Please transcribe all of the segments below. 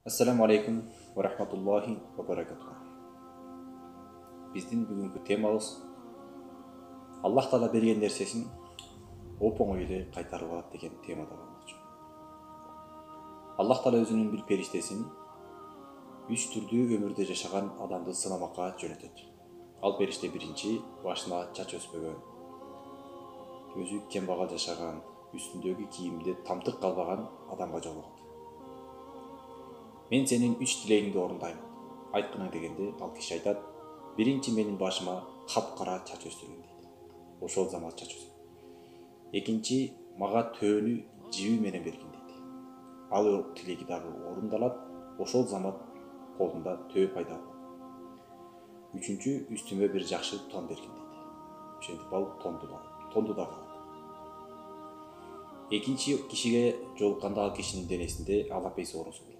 Assalamu alaikum wa rahmatullahi wa barakatuh. Биздин бүгүнкү темабыз Аллах Таала берген нерсесин оп-оңой эле кайтарып алат деген темада болмокчу. Аллах Таала өзүнүн бир периштесин 3 түрдүү өмүрдө жашаган адамды сынамакка жөнөтөт. Ал периште биринчи башына чач өспөгөн, өзү кембагал жашаган, үстүндөгү кийимде тамтык калбаган адамга жолугат. Мен сенин 3 тилегиңди орундайм. Айткына дегенде ал киши айтат: биринчи менин башыма капкара чач өстүрүн дейт. Ошол замат чач өсөт. Экинчи мага төөнү жиби менен бергин дейт. Ал тилеги дагы орундалат. Ошол замат колунда төө пайда болот. Үчүнчү үстүмө бир жакшы тон бергин дейт. Ошентип ал тонду дагы алат. Экинчи кишиге жолукканда ал кишинин денесинде алапес оорусу болот.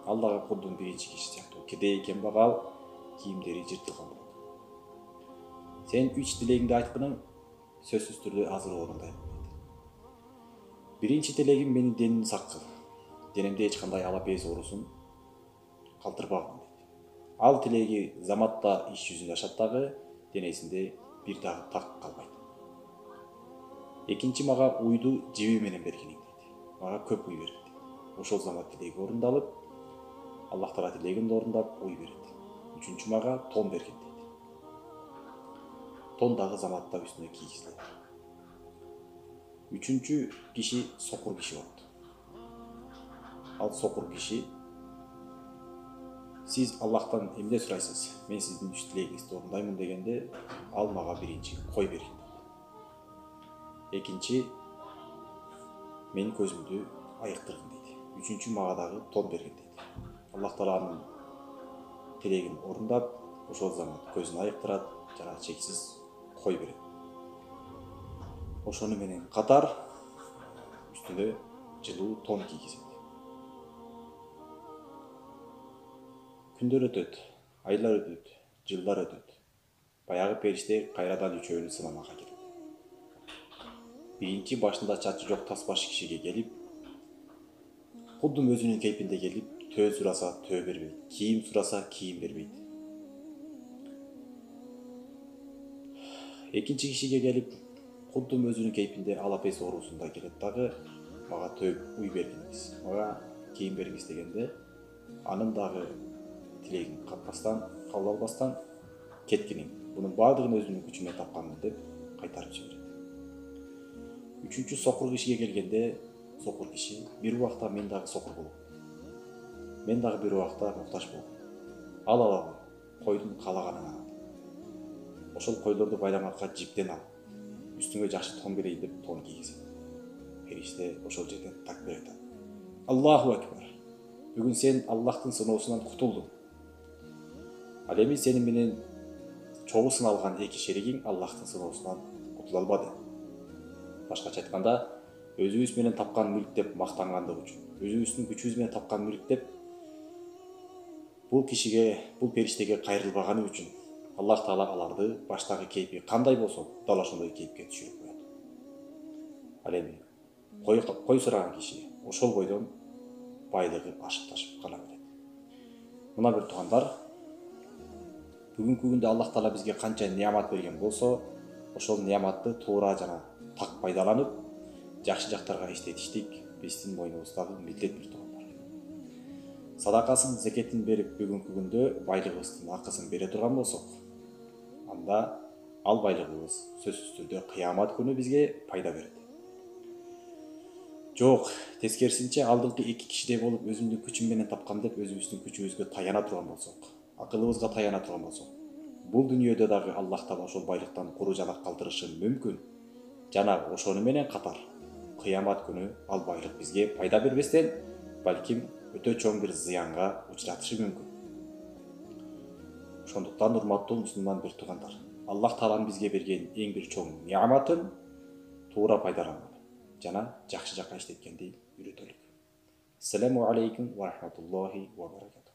Ал дагы куддун биринчи киши сыяктуу кедей кембагал, кийимдери жыртылган болот. Сен 3 тилегиңди айткының сөзсүз түрдө азыр орундайм дейт. Биринчи тилегим менин деним сак кыл. Денемде эч кандай алапес оорусун калтырбагын дейт. Ал тилеги заматта иш жүзүндө ашат дагы, денесинде бир дагы так калбайт. Экинчи мага уйду жиби менен бергиниң дейт. Мага көп уй бергин дейт. Ошол замат тилеги орундалып, Аллах Таала тилегин орундап уй берет. Үчүнчү мага тон бергин дейт. Тон дагы заматта үстүнө кийгизилет. Үчүнчү киши сокур киши болот. Ал сокур киши: сиз Аллахтан эмне сурайсыз? Мен сиздин 3 тилегиңизди орундаймын дегенде, ал мага биринчи кой бергин дейт. Экинчи менин көзүмдү айыктыргын дейт. Үчүнчү мага дагы тон бергин дейт. Аллах Тааланын тилегин орундап, ошол замат көзүн айыктырат жана чексиз кой берет. Ошону менен катар үстүнө жылуу тон кийгизет. Күндөр өтөт, айлар өтөт, жылдар өтөт. Баягы периште кайрадан үчөөнү сынамакка келет. Биринчи башында чачы жок тас баш кишиге келип, куддум өзүнүн кейпинде келип, төө сураса төө бербейт, кийим сураса кийим бербейт. Экинчи кишиге келип, куддум өзүнүн кейпинде алапес оорусунда келет дагы, мага төө уй бергиңиз, мага кийим бериңиз дегенде, анын дагы тилегин кабыл албастан кеткиниң. Бунун баардыгын өзүнүн күчү менен тапканмын деп кайтарып жиберет. Үчүнчү сокур кишиге келгенде, сокур киши: бир убакта мен дагы сокур болуп, мен дагы бир убакта муктаж болдум. Ал койдун каалаганын ал. Ошол койлорду байламакка жиптен ал. Үстүңө жакшы тон берейин деп тон кийгизет. Периште ошол жерден такбир айтат: Аллаху акбар. Бүгүн сен Аллахтын сыноосунан кутулдуң. Ал эми сени менен чогуу сыналган эки шеригиң Аллахтын сыноосунан кутула албады. Башкача айтканда, өзүбүз менен тапкан мүлк деп мактангандык үчүн, өзүбүздүн күчүбүз менен тапкан мүлк деп бул кишиге, бул периштеге кайрылбаганы үчүн Аллах Таала аларды баштагы кейпи кандай болсо, дал ошондой кейипке түшүрүп коет. Ал эми кой сураган киши ошол бойдон байлыгы ашып кала берет. Мына бир туугандар, бүгүнкү күндө Аллах Таала бизге канча неамат берген болсо, ошол неаматты туура жана так пайдаланып, жакшы жактарга иштетиштик биздин мойнубуздагы милдет бир туугандар. Садакасын, зекетин берип бүгүнкү күндө байлыгыбыздын акысын бере турган болсок, анда ал байлыгыбыз сөзсүз түрдө кыямат күнү бизге пайда берет. Жок, тескерисинче алдыңкы эки кишидей болуп өзүмдүн күчүм менен тапкам деп өзүбүздүн күчүбүзгө таяна турган болсок, акылыбызга таяна турган болсок, бул дүйнөдө дагы Аллах Таала ошол байлыктан куру жалак калтырышы мүмкүн. Жана ошону менен катар кыямат күнү ал байлык бизге пайда бербестен, балким өтө чоң бир зыянга учуратышы мүмкүн. Ошондуктан урматтуу мусулман бир туугандар, Аллах Тааланын бизге берген эң бир чоң неаматын туура пайдаланып жана жакшы жакка иштеткенди үйрөтөлүк. Ассаламу алейкум ва рахматуллахи ва баракатух.